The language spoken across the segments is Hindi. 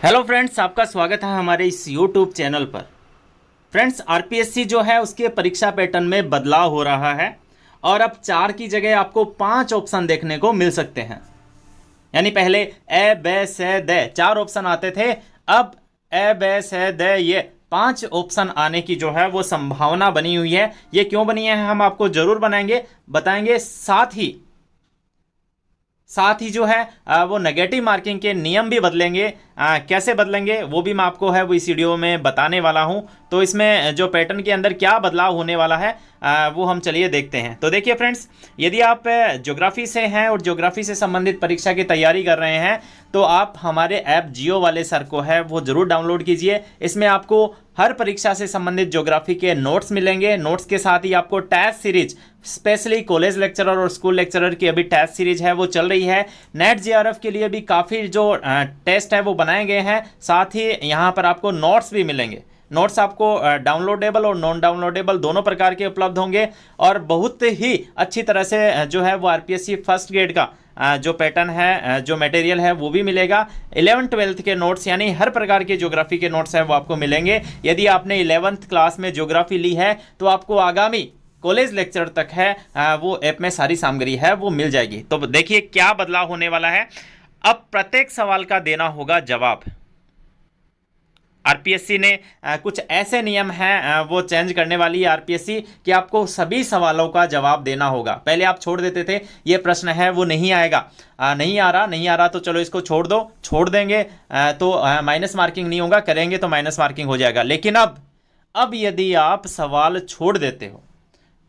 हेलो फ्रेंड्स, आपका स्वागत है हमारे इस यूट्यूब चैनल पर। फ्रेंड्स, आरपीएससी जो है उसके परीक्षा पैटर्न में बदलाव हो रहा है और अब 4 की जगह आपको 5 ऑप्शन देखने को मिल सकते हैं। यानी पहले ए बे से दे 4 ऑप्शन आते थे, अब ए बे से दे ये 5 ऑप्शन आने की जो है वो संभावना बनी हुई है। ये क्यों बनी है हम आपको जरूर बताएंगे। साथ ही जो है वो नेगेटिव मार्किंग के नियम भी बदलेंगे। कैसे बदलेंगे वो भी मैं आपको है वो इस वीडियो में बताने वाला हूं। तो इसमें जो पैटर्न के अंदर क्या बदलाव होने वाला है वो हम चलिए देखते हैं। तो देखिए फ्रेंड्स, यदि आप ज्योग्राफी से हैं और ज्योग्राफी से संबंधित परीक्षा की तैयारी कर रहे हैं तो आप हमारे ऐप जियो वाले सर को है वो ज़रूर डाउनलोड कीजिए। इसमें आपको हर परीक्षा से संबंधित ज्योग्राफी के नोट्स मिलेंगे। नोट्स के साथ ही आपको test series, specially college lecturer और स्कूल लेक्चरर की अभी टेस्ट सीरीज है वो चल रही है। नेट जेआरएफ के लिए भी काफ़ी जो टेस्ट है वो बनाए गए हैं। साथ ही यहाँ पर आपको नोट्स भी मिलेंगे। नोट्स आपको डाउनलोडेबल और नॉन डाउनलोडेबल दोनों प्रकार के उपलब्ध होंगे और बहुत ही अच्छी तरह से जो है वो आरपीएससी फर्स्ट ग्रेड का जो पैटर्न है, जो मटेरियल है वो भी मिलेगा। 11th-12th के नोट्स यानी हर प्रकार के ज्योग्राफी के नोट्स हैं वो आपको मिलेंगे। यदि आपने 11th क्लास में ज्योग्राफी ली है तो आपको आगामी कॉलेज लेक्चर तक है वो ऐप में सारी सामग्री है वो मिल जाएगी। तो देखिए क्या बदलाव होने वाला है। अब प्रत्येक सवाल का देना होगा जवाब। आरपीएससी ने कुछ ऐसे नियम हैं वो चेंज करने वाली है आरपीएससी कि आपको सभी सवालों का जवाब देना होगा। पहले आप छोड़ देते थे, ये प्रश्न है वो नहीं आएगा, नहीं आ रहा तो चलो इसको छोड़ देंगे तो माइनस मार्किंग नहीं होगा, करेंगे तो माइनस मार्किंग हो जाएगा। लेकिन अब यदि आप सवाल छोड़ देते हो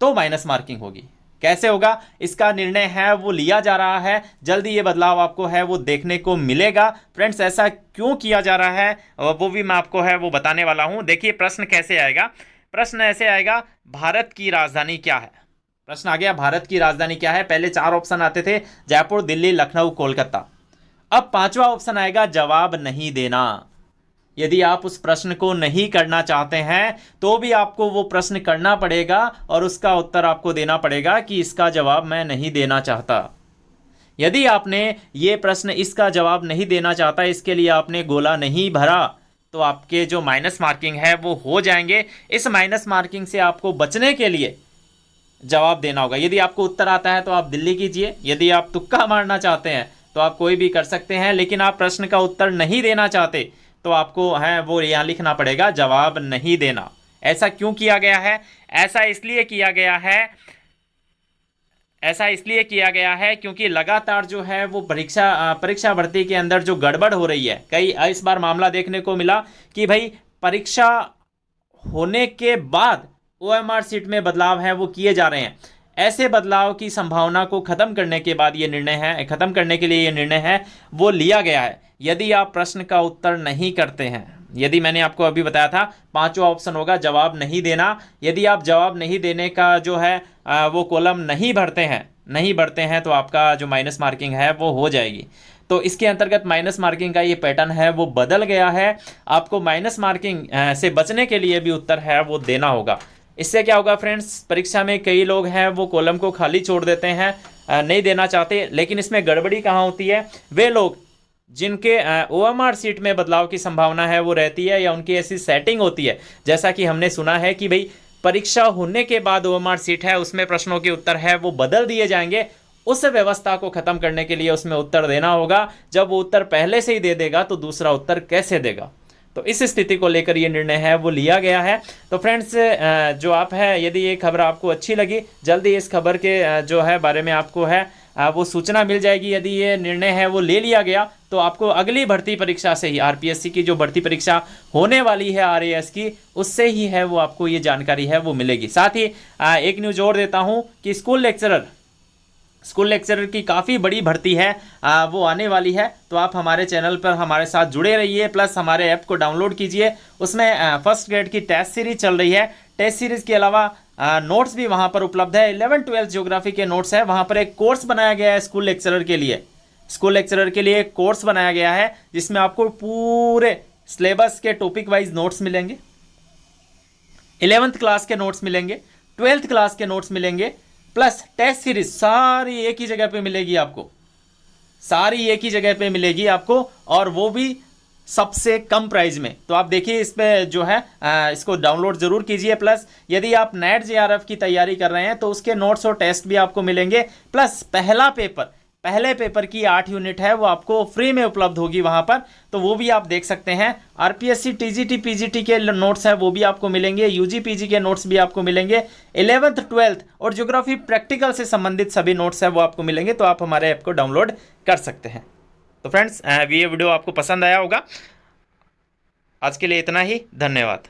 तो माइनस मार्किंग होगी। कैसे होगा इसका निर्णय है वो लिया जा रहा है। जल्दी ये बदलाव आपको है वो देखने को मिलेगा। फ्रेंड्स, ऐसा क्यों किया जा रहा है वो भी मैं आपको है वो बताने वाला हूं। देखिए प्रश्न कैसे आएगा। प्रश्न ऐसे आएगा, भारत की राजधानी क्या है। प्रश्न आ गया, भारत की राजधानी क्या है। पहले 4 ऑप्शन आते थे, जयपुर, दिल्ली, लखनऊ, कोलकाता। अब 5वां ऑप्शन आएगा, जवाब नहीं देना। यदि आप उस प्रश्न को नहीं करना चाहते हैं तो भी आपको वो प्रश्न करना पड़ेगा और उसका उत्तर आपको देना पड़ेगा कि इसका जवाब मैं नहीं देना चाहता। यदि आपने ये प्रश्न इसका जवाब नहीं देना चाहता, इसके लिए आपने गोला नहीं भरा, तो आपके जो माइनस मार्किंग है वो हो जाएंगे। इस माइनस मार्किंग से आपको बचने के लिए जवाब देना होगा। यदि आपको उत्तर आता है तो आप दिल्ली कीजिए, यदि आप तुक्का मारना चाहते हैं तो आप कोई भी कर सकते हैं, लेकिन आप प्रश्न का उत्तर नहीं देना चाहते तो आपको है वो यहाँ लिखना पड़ेगा, जवाब नहीं देना। ऐसा क्यों किया गया है? ऐसा इसलिए किया गया है क्योंकि लगातार जो है वो परीक्षा भर्ती के अंदर जो गड़बड़ हो रही है। कई इस बार मामला देखने को मिला कि भाई परीक्षा होने के बाद ओएमआर सीट में बदलाव है वो किए जा रहे हैं। ऐसे बदलाव की संभावना को खत्म करने के लिए ये निर्णय है वो लिया गया है। यदि आप प्रश्न का उत्तर नहीं करते हैं, यदि मैंने आपको अभी बताया था 5वां ऑप्शन होगा जवाब नहीं देना। यदि आप जवाब नहीं देने का जो है वो कॉलम नहीं भरते हैं तो आपका जो माइनस मार्किंग है वो हो जाएगी। तो इसके अंतर्गत माइनस मार्किंग का ये पैटर्न है वो बदल गया है। आपको माइनस मार्किंग से बचने के लिए भी उत्तर है वो देना होगा। इससे क्या होगा फ्रेंड्स, परीक्षा में कई लोग हैं वो कॉलम को खाली छोड़ देते हैं, नहीं देना चाहते। लेकिन इसमें गड़बड़ी कहाँ होती है? वे लोग जिनके ओएमआर सीट में बदलाव की संभावना है वो रहती है या उनकी ऐसी सेटिंग होती है, जैसा कि हमने सुना है कि भाई परीक्षा होने के बाद ओएमआर सीट है उसमें प्रश्नों के उत्तर है वो बदल दिए जाएंगे। उस व्यवस्था को खत्म करने के लिए उसमें उत्तर देना होगा। जब वो उत्तर पहले से ही दे देगा तो दूसरा उत्तर कैसे देगा? तो इस स्थिति को लेकर ये निर्णय है वो लिया गया है। तो फ्रेंड्स, जो आप है, यदि ये खबर आपको अच्छी लगी, जल्दी इस खबर के जो है बारे में आपको है वो सूचना मिल जाएगी। यदि ये निर्णय है वो ले लिया गया तो आपको अगली भर्ती परीक्षा से ही, आरपीएससी की जो भर्ती परीक्षा होने वाली है आरएएस की, उससे ही है वो आपको ये जानकारी है वो मिलेगी। साथ ही एक न्यूज़ और देता हूँ कि स्कूल लेक्चरर की काफ़ी बड़ी भर्ती है वो आने वाली है। तो आप हमारे चैनल पर हमारे साथ जुड़े रहिए, प्लस हमारे ऐप को डाउनलोड कीजिए। उसमें फर्स्ट ग्रेड की टेस्ट सीरीज चल रही है। टेस्ट सीरीज के अलावा नोट्स भी वहाँ पर उपलब्ध है। 11th-12th ज्योग्राफी के नोट्स है। वहाँ पर एक कोर्स बनाया गया है स्कूल लेक्चरर के लिए एक कोर्स बनाया गया है जिसमें आपको पूरे सिलेबस के टॉपिक वाइज नोट्स मिलेंगे। 11th क्लास के नोट्स मिलेंगे, 12th क्लास के नोट्स मिलेंगे, प्लस टेस्ट सीरीज सारी एक ही जगह पे मिलेगी आपको, और वो भी सबसे कम प्राइस में। तो आप देखिए इस पे जो है इसको डाउनलोड जरूर कीजिए। प्लस यदि आप नेट जेआरएफ की तैयारी कर रहे हैं तो उसके नोट्स और टेस्ट भी आपको मिलेंगे। प्लस पहले पेपर की 8 यूनिट है वो आपको फ्री में उपलब्ध होगी वहां पर, तो वो भी आप देख सकते हैं। आरपीएससी टीजीटी पीजीटी के नोट्स हैं वो भी आपको मिलेंगे, यूजी पीजी के नोट्स भी आपको मिलेंगे, 11th 12th और ज्योग्राफी प्रैक्टिकल से संबंधित सभी नोट्स हैं वो आपको मिलेंगे। तो आप हमारे ऐप को डाउनलोड कर सकते हैं। तो फ्रेंड्स ये वीडियो आपको पसंद आया होगा। आज के लिए इतना ही, धन्यवाद।